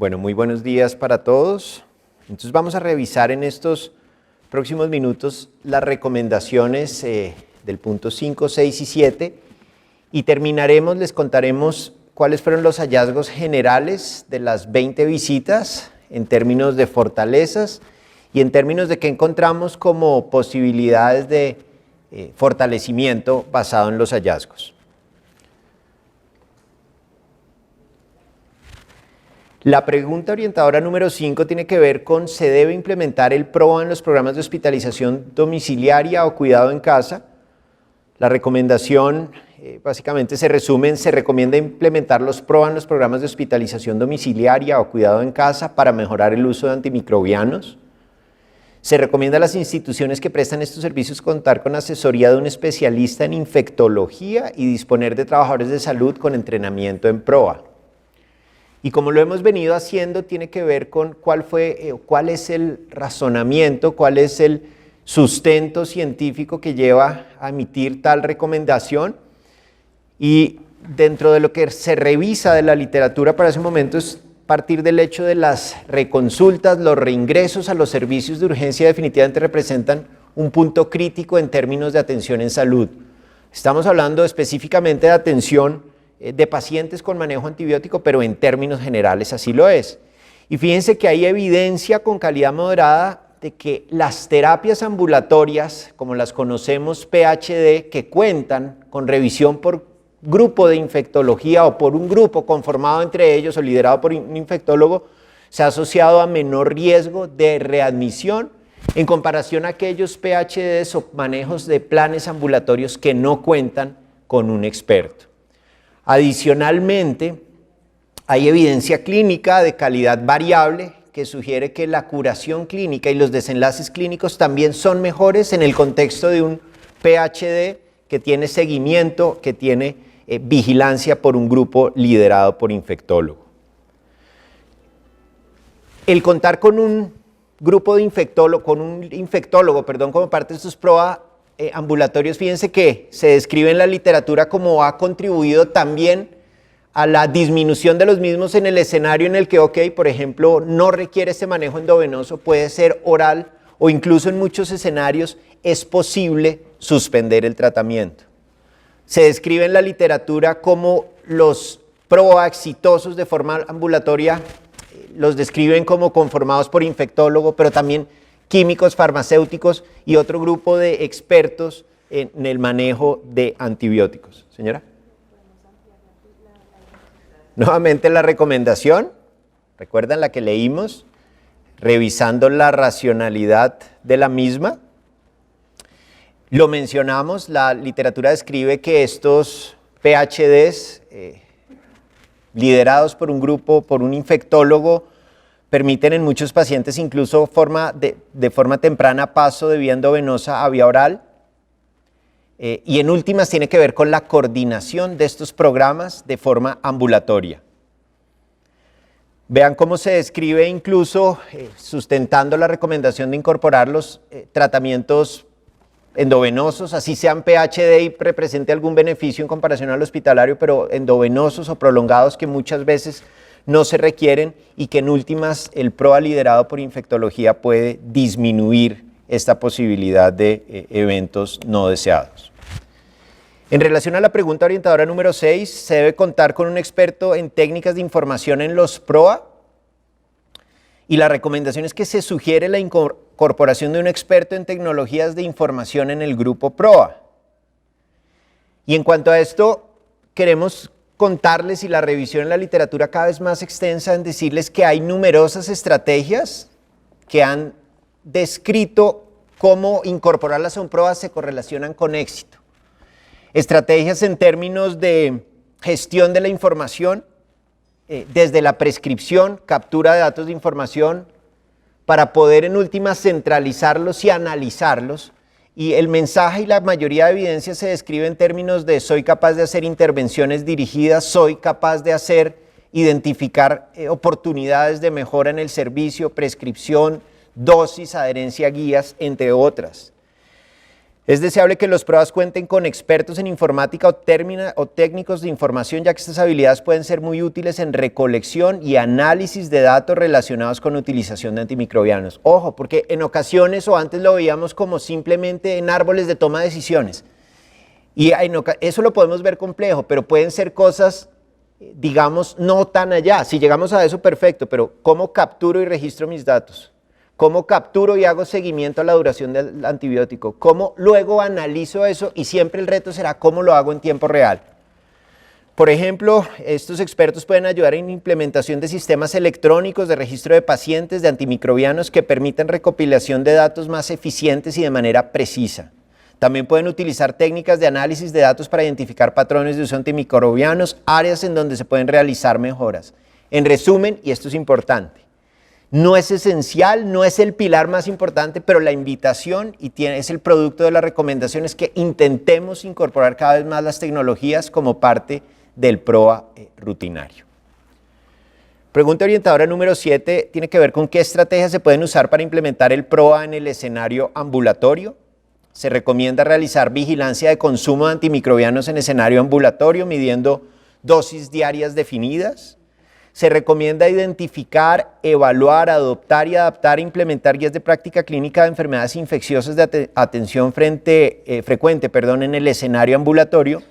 Bueno, muy buenos días para todos. Entonces vamos a revisar en estos próximos minutos las recomendaciones del punto 5, 6 y 7 y terminaremos, les contaremos cuáles fueron los hallazgos generales de las 20 visitas en términos de fortalezas y en términos de qué encontramos como posibilidades de fortalecimiento basado en los hallazgos. La pregunta orientadora número 5 tiene que ver con ¿se debe implementar el PROA en los programas de hospitalización domiciliaria o cuidado en casa? La recomendación básicamente se resume en se recomienda implementar los PROA en los programas de hospitalización domiciliaria o cuidado en casa para mejorar el uso de antimicrobianos. Se recomienda a las instituciones que prestan estos servicios contar con asesoría de un especialista en infectología y disponer de trabajadores de salud con entrenamiento en PROA. Y como lo hemos venido haciendo, tiene que ver con cuál es el razonamiento, cuál es el sustento científico que lleva a emitir tal recomendación. Y dentro de lo que se revisa de la literatura para ese momento es partir del hecho de las reconsultas, los reingresos a los servicios de urgencia definitivamente representan un punto crítico en términos de atención en salud. Estamos hablando específicamente de atención de pacientes con manejo antibiótico, pero en términos generales así lo es. Y fíjense que hay evidencia con calidad moderada de que las terapias ambulatorias, como las conocemos PHD, que cuentan con revisión por grupo de infectología o por un grupo conformado entre ellos o liderado por un infectólogo, se ha asociado a menor riesgo de readmisión en comparación a aquellos PHDs o manejos de planes ambulatorios que no cuentan con un experto. Adicionalmente, hay evidencia clínica de calidad variable que sugiere que la curación clínica y los desenlaces clínicos también son mejores en el contexto de un PHD que tiene seguimiento, que tiene vigilancia por un grupo liderado por infectólogo. El contar con un grupo de infectólogo, como parte de estos PROA ambulatorios, fíjense que se describe en la literatura como ha contribuido también a la disminución de los mismos en el escenario en el que, por ejemplo, no requiere ese manejo endovenoso, puede ser oral o incluso en muchos escenarios es posible suspender el tratamiento. Se describe en la literatura como los PROA exitosos de forma ambulatoria los describen como conformados por infectólogo, pero también químicos, farmacéuticos y otro grupo de expertos en el manejo de antibióticos. Señora. Nuevamente la recomendación, ¿recuerdan la que leímos? Revisando la racionalidad de la misma. Lo mencionamos, la literatura describe que estos PHDs liderados por un grupo, por un infectólogo, permiten en muchos pacientes incluso de forma temprana paso de vía endovenosa a vía oral. Y en últimas tiene que ver con la coordinación de estos programas de forma ambulatoria. Vean cómo se describe incluso sustentando la recomendación de incorporar los tratamientos endovenosos, así sean PHD y represente algún beneficio en comparación al hospitalario, pero endovenosos o prolongados que muchas veces no se requieren y que en últimas el PROA liderado por infectología puede disminuir esta posibilidad de eventos no deseados. En relación a la pregunta orientadora número 6, ¿se debe contar con un experto en técnicas de información en los PROA? Y la recomendación es que se sugiere la incorporación de un experto en tecnologías de información en el grupo PROA. Y en cuanto a esto, queremos contarles, y la revisión en la literatura cada vez más extensa, en decirles que hay numerosas estrategias que han descrito cómo incorporarlas a un PROA se correlacionan con éxito. Estrategias en términos de gestión de la información, desde la prescripción, captura de datos de información, para poder en últimas centralizarlos y analizarlos. Y el mensaje y la mayoría de evidencia se describe en términos de soy capaz de hacer intervenciones dirigidas, soy capaz de identificar oportunidades de mejora en el servicio, prescripción, dosis, adherencia a guías, entre otras. Es deseable que los pruebas cuenten con expertos en informática o técnicos de información, ya que estas habilidades pueden ser muy útiles en recolección y análisis de datos relacionados con utilización de antimicrobianos. Ojo, porque en ocasiones o antes lo veíamos como simplemente en árboles de toma de decisiones. Y eso lo podemos ver complejo, pero pueden ser cosas, digamos, no tan allá. Si llegamos a eso, perfecto, pero ¿cómo capturo y registro mis datos? ¿Cómo capturo y hago seguimiento a la duración del antibiótico? ¿Cómo luego analizo eso? Y siempre el reto será cómo lo hago en tiempo real. Por ejemplo, estos expertos pueden ayudar en implementación de sistemas electrónicos de registro de pacientes de antimicrobianos que permitan recopilación de datos más eficientes y de manera precisa. También pueden utilizar técnicas de análisis de datos para identificar patrones de uso antimicrobianos, áreas en donde se pueden realizar mejoras. En resumen, y esto es importante, no es esencial, no es el pilar más importante, pero la invitación es el producto de las recomendaciones que intentemos incorporar cada vez más las tecnologías como parte del PROA rutinario. Pregunta orientadora número 7 tiene que ver con qué estrategias se pueden usar para implementar el PROA en el escenario ambulatorio. Se recomienda realizar vigilancia de consumo de antimicrobianos en escenario ambulatorio, midiendo dosis diarias definidas. Se recomienda identificar, evaluar, adoptar y adaptar e implementar guías de práctica clínica de enfermedades infecciosas de atención frecuente en el escenario ambulatorio.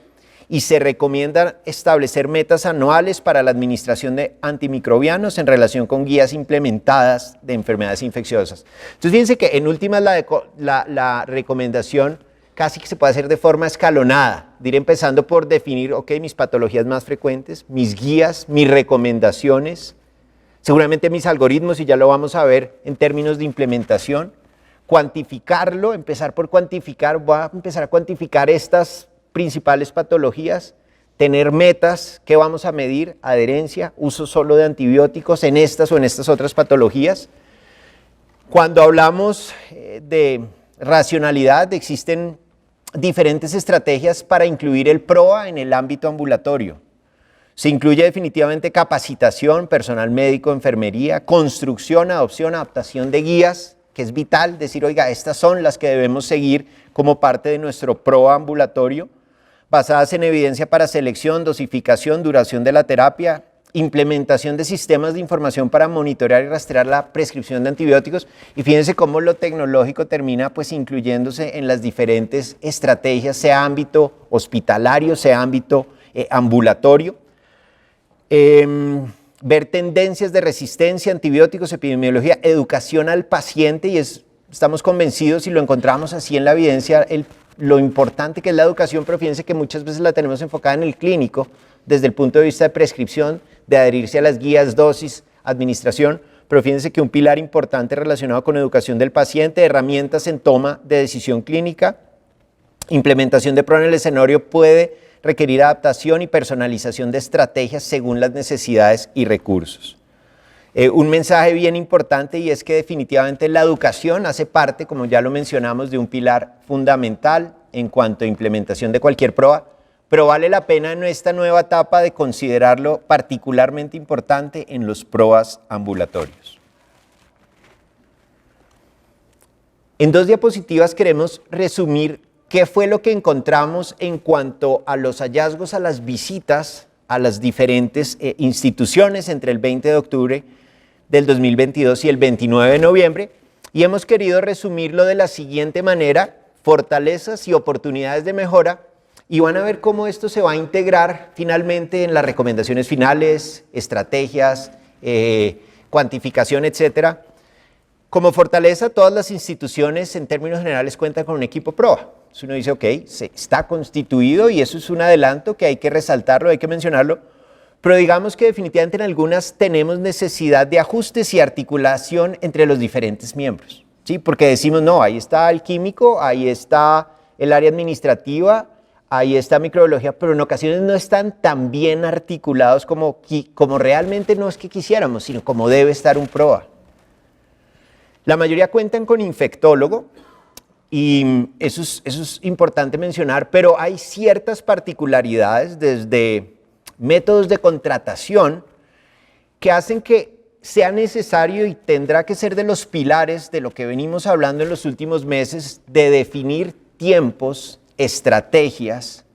Y se recomienda establecer metas anuales para la administración de antimicrobianos en relación con guías implementadas de enfermedades infecciosas. Entonces, fíjense que en últimas la recomendación casi que se puede hacer de forma escalonada, de ir empezando por definir, ok, mis patologías más frecuentes, mis guías, mis recomendaciones, seguramente mis algoritmos, y ya lo vamos a ver en términos de implementación, cuantificarlo, empezar por cuantificar, voy a empezar a cuantificar estas principales patologías, tener metas, qué vamos a medir, adherencia, uso solo de antibióticos en estas o en estas otras patologías. Cuando hablamos de racionalidad, existen diferentes estrategias para incluir el PROA en el ámbito ambulatorio. Se incluye definitivamente capacitación, personal médico, enfermería, construcción, adopción, adaptación de guías, que es vital decir, oiga, estas son las que debemos seguir como parte de nuestro PROA ambulatorio, basadas en evidencia para selección, dosificación, duración de la terapia, implementación de sistemas de información para monitorear y rastrear la prescripción de antibióticos. Y fíjense cómo lo tecnológico termina pues incluyéndose en las diferentes estrategias, sea ámbito hospitalario, sea ámbito ambulatorio. Ver tendencias de resistencia a antibióticos, epidemiología, educación al paciente, y estamos convencidos y lo encontramos así en la evidencia, lo importante que es la educación, pero fíjense que muchas veces la tenemos enfocada en el clínico, desde el punto de vista de prescripción, de adherirse a las guías, dosis, administración, pero fíjense que un pilar importante relacionado con educación del paciente, herramientas en toma de decisión clínica, implementación de PROA en el escenario puede requerir adaptación y personalización de estrategias según las necesidades y recursos. Un mensaje bien importante, y es que definitivamente la educación hace parte, como ya lo mencionamos, de un pilar fundamental en cuanto a implementación de cualquier PROA, pero vale la pena en esta nueva etapa de considerarlo particularmente importante en los PROAs ambulatorios. En 2 diapositivas queremos resumir qué fue lo que encontramos en cuanto a los hallazgos a las visitas a las diferentes instituciones entre el 20 de octubre del 2022 y el 29 de noviembre, y hemos querido resumirlo de la siguiente manera: fortalezas y oportunidades de mejora, y van a ver cómo esto se va a integrar finalmente en las recomendaciones finales, estrategias, cuantificación, etcétera. Como fortaleza, todas las instituciones en términos generales cuentan con un equipo PROA. Si uno dice, ok, se está constituido, y eso es un adelanto que hay que resaltarlo, hay que mencionarlo, pero digamos que definitivamente en algunas tenemos necesidad de ajustes y articulación entre los diferentes miembros, ¿sí? Porque decimos, no, ahí está el químico, ahí está el área administrativa, ahí está microbiología, pero en ocasiones no están tan bien articulados como realmente no es que quisiéramos, sino como debe estar un PROA. La mayoría cuentan con infectólogo, y eso es importante mencionar, pero hay ciertas particularidades desde métodos de contratación que hacen que sea necesario y tendrá que ser de los pilares de lo que venimos hablando en los últimos meses, de definir tiempos, estrategias,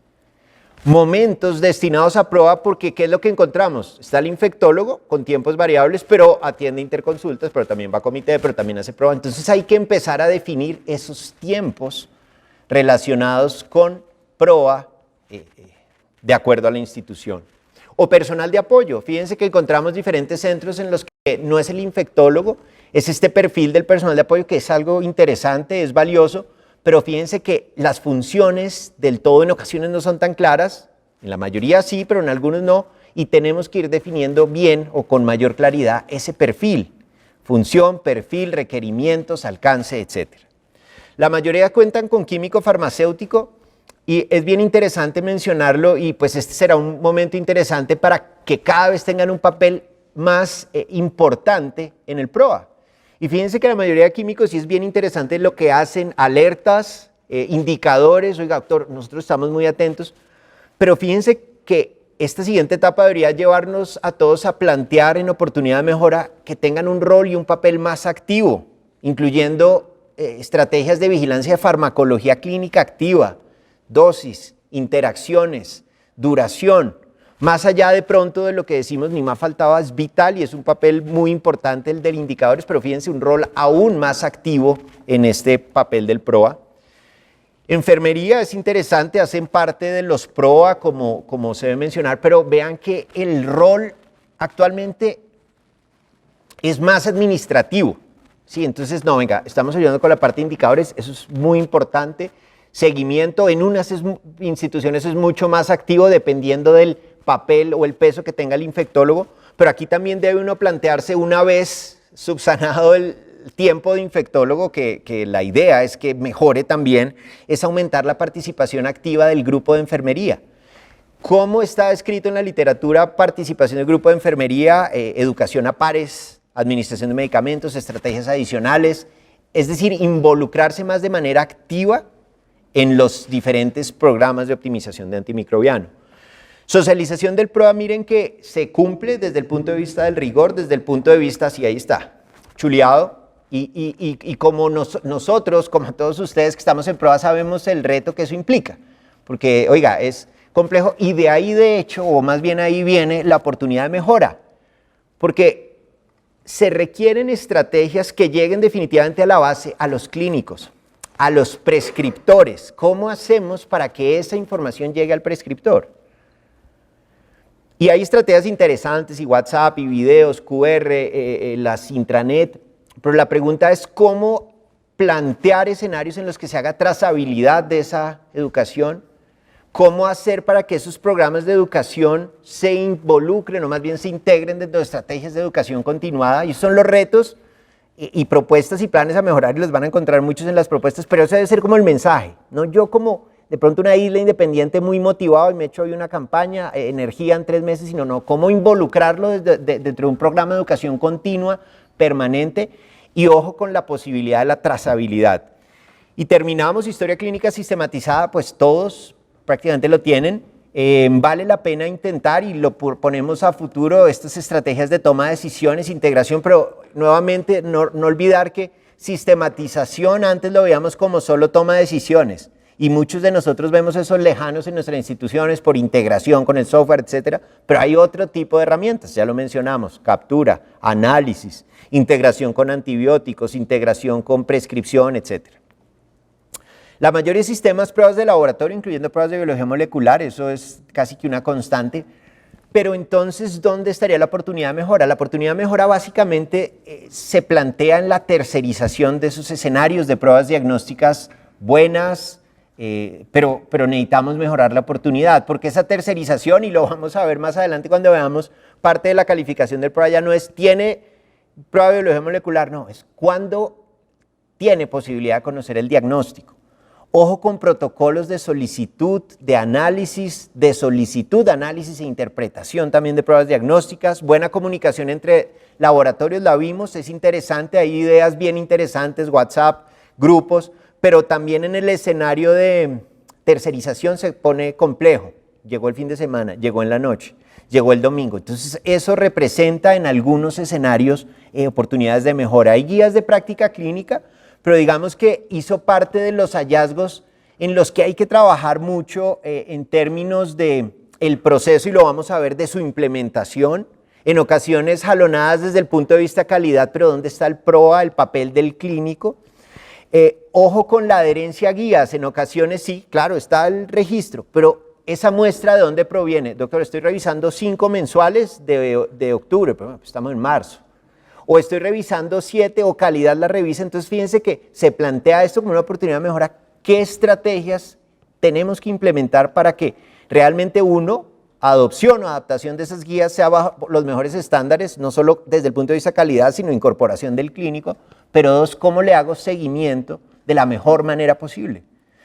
momentos destinados a prueba, porque ¿qué es lo que encontramos? Está el infectólogo con tiempos variables, pero atiende interconsultas, pero también va a comité, pero también hace prueba. Entonces hay que empezar a definir esos tiempos relacionados con prueba de acuerdo a la institución. O personal de apoyo. Fíjense que encontramos diferentes centros en los que no es el infectólogo, es este perfil del personal de apoyo que es algo interesante, es valioso, pero fíjense que las funciones del todo en ocasiones no son tan claras, en la mayoría sí, pero en algunos no, y tenemos que ir definiendo bien o con mayor claridad ese perfil, función, perfil, requerimientos, alcance, etc. La mayoría cuentan con químico farmacéutico y es bien interesante mencionarlo y pues este será un momento interesante para que cada vez tengan un papel más importante en el PROA. Y fíjense que la mayoría de químicos sí es bien interesante lo que hacen, alertas, indicadores, oiga doctor, nosotros estamos muy atentos, pero fíjense que esta siguiente etapa debería llevarnos a todos a plantear en oportunidad de mejora que tengan un rol y un papel más activo, incluyendo estrategias de vigilancia de farmacología clínica activa, dosis, interacciones, duración, más allá de pronto de lo que decimos, ni más faltaba, es vital y es un papel muy importante el del indicadores, pero fíjense, un rol aún más activo en este papel del PROA. Enfermería es interesante, hacen parte de los PROA como se debe mencionar, pero vean que el rol actualmente es más administrativo. Sí, entonces no, venga, estamos ayudando con la parte de indicadores, eso es muy importante. Seguimiento en unas instituciones es mucho más activo dependiendo del papel o el peso que tenga el infectólogo, pero aquí también debe uno plantearse una vez subsanado el tiempo de infectólogo, que la idea es que mejore también, es aumentar la participación activa del grupo de enfermería. ¿Cómo está escrito en la literatura participación del grupo de enfermería? Educación a pares, administración de medicamentos, estrategias adicionales, es decir, involucrarse más de manera activa en los diferentes programas de optimización de antimicrobiano. Socialización del PROA, miren que se cumple desde el punto de vista del rigor, desde el punto de vista, sí, ahí está, chuleado, y como nosotros, como todos ustedes que estamos en PROA, sabemos el reto que eso implica, porque, oiga, es complejo, y de ahí de hecho, o más bien ahí viene la oportunidad de mejora, porque se requieren estrategias que lleguen definitivamente a la base, a los clínicos, a los prescriptores. ¿Cómo hacemos para que esa información llegue al prescriptor? Y hay estrategias interesantes, y WhatsApp, y videos, QR, las intranet, pero la pregunta es cómo plantear escenarios en los que se haga trazabilidad de esa educación, cómo hacer para que esos programas de educación se involucren, o más bien se integren dentro de estrategias de educación continuada, y esos son los retos y propuestas y planes a mejorar, y los van a encontrar muchos en las propuestas, pero eso debe ser como el mensaje, no yo como de pronto una isla independiente muy motivado y me echo hoy una campaña, energía en 3 meses, sino no, cómo involucrarlo dentro de un programa de educación continua, permanente, y ojo con la posibilidad de la trazabilidad. Y terminamos historia clínica sistematizada, pues todos prácticamente lo tienen. Vale la pena intentar y lo ponemos a futuro estas estrategias de toma de decisiones, integración, pero nuevamente no olvidar que sistematización antes lo veíamos como solo toma de decisiones y muchos de nosotros vemos esos lejanos en nuestras instituciones por integración con el software, etcétera, pero hay otro tipo de herramientas, ya lo mencionamos, captura, análisis, integración con antibióticos, integración con prescripción, etcétera. La mayoría de sistemas, pruebas de laboratorio, incluyendo pruebas de biología molecular, eso es casi que una constante, pero entonces, ¿dónde estaría la oportunidad de mejora? La oportunidad de mejora básicamente se plantea en la tercerización de esos escenarios de pruebas diagnósticas buenas, pero necesitamos mejorar la oportunidad, porque esa tercerización, y lo vamos a ver más adelante cuando veamos parte de la calificación del prueba, ya no es, ¿tiene prueba de biología molecular? No, es cuando tiene posibilidad de conocer el diagnóstico. Ojo con protocolos de solicitud, de análisis, análisis e interpretación también de pruebas diagnósticas, buena comunicación entre laboratorios, la vimos, es interesante, hay ideas bien interesantes, WhatsApp, grupos, pero también en el escenario de tercerización se pone complejo. Llegó el fin de semana, llegó en la noche, llegó el domingo. Entonces eso representa en algunos escenarios oportunidades de mejora. Hay guías de práctica clínica, pero digamos que hizo parte de los hallazgos en los que hay que trabajar mucho en términos de el proceso, y lo vamos a ver, de su implementación, en ocasiones jalonadas desde el punto de vista calidad, pero ¿dónde está el PROA, el papel del clínico? Ojo con la adherencia a guías, en ocasiones sí, claro, está el registro, pero esa muestra ¿de dónde proviene? Doctor, estoy revisando 5 mensuales de octubre, pero estamos en marzo. O estoy revisando 7 o calidad la revisa, entonces fíjense que se plantea esto como una oportunidad de mejora. ¿Qué estrategias tenemos que implementar para que realmente uno, adopción o adaptación de esas guías sea bajo los mejores estándares, no solo desde el punto de vista calidad, sino incorporación del clínico, pero 2, cómo le hago seguimiento de la mejor manera posible?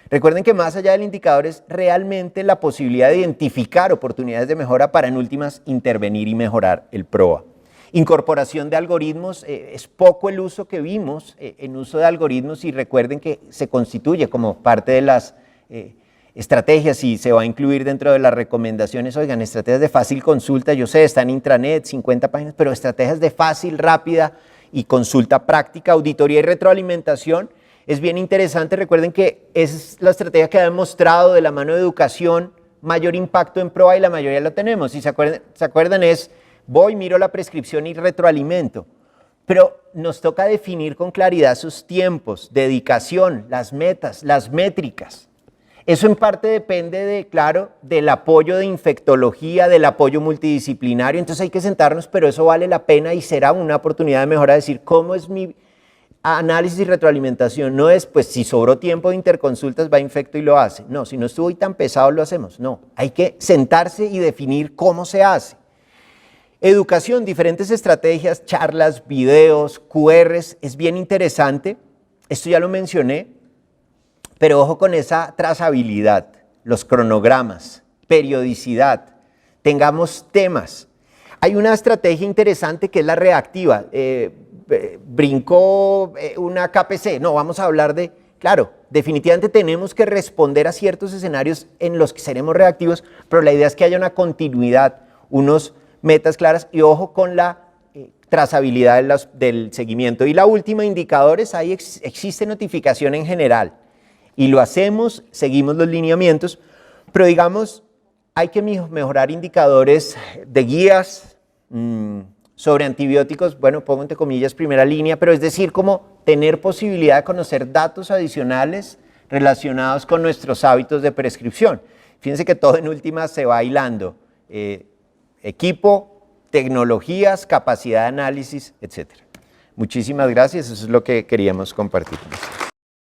Recuerden que más allá del indicador es realmente la posibilidad de identificar oportunidades de mejora para en últimas intervenir y mejorar el PROA. Incorporación de algoritmos, es poco el uso que vimos en uso de algoritmos, y recuerden que se constituye como parte de las estrategias y se va a incluir dentro de las recomendaciones. Oigan, estrategias de fácil consulta, yo sé, está en intranet, 50 páginas, pero estrategias de fácil, rápida y consulta práctica, auditoría y retroalimentación. Es bien interesante, recuerden que es la estrategia que ha demostrado de la mano de educación mayor impacto en PROA, y la mayoría lo tenemos. Si se acuerdan es, voy, miro la prescripción y retroalimento. Pero nos toca definir con claridad sus tiempos, dedicación, las metas, las métricas. Eso en parte depende de, claro, del apoyo de infectología, del apoyo multidisciplinario. Entonces hay que sentarnos, pero eso vale la pena y será una oportunidad de mejora, decir cómo es mi análisis y retroalimentación. No es, pues si sobró tiempo de interconsultas, va a infecto y lo hace. No, si no estuvo hoy tan pesado, lo hacemos. No, hay que sentarse y definir cómo se hace. Educación, diferentes estrategias, charlas, videos, QRs, es bien interesante. Esto ya lo mencioné, pero ojo con esa trazabilidad, los cronogramas, periodicidad, tengamos temas. Hay una estrategia interesante que es la reactiva. Brincó una KPC, no, vamos a hablar de, claro, definitivamente tenemos que responder a ciertos escenarios en los que seremos reactivos, pero la idea es que haya una continuidad, unos metas claras, y ojo con la trazabilidad del seguimiento. Y la última, indicadores, ahí existe notificación en general y lo hacemos, seguimos los lineamientos, pero digamos, hay que mejorar indicadores de guías sobre antibióticos, bueno, pongo entre comillas primera línea, pero es decir, como tener posibilidad de conocer datos adicionales relacionados con nuestros hábitos de prescripción. Fíjense que todo en últimas se va hilando. Equipo, tecnologías, capacidad de análisis, etc. Muchísimas gracias, eso es lo que queríamos compartir.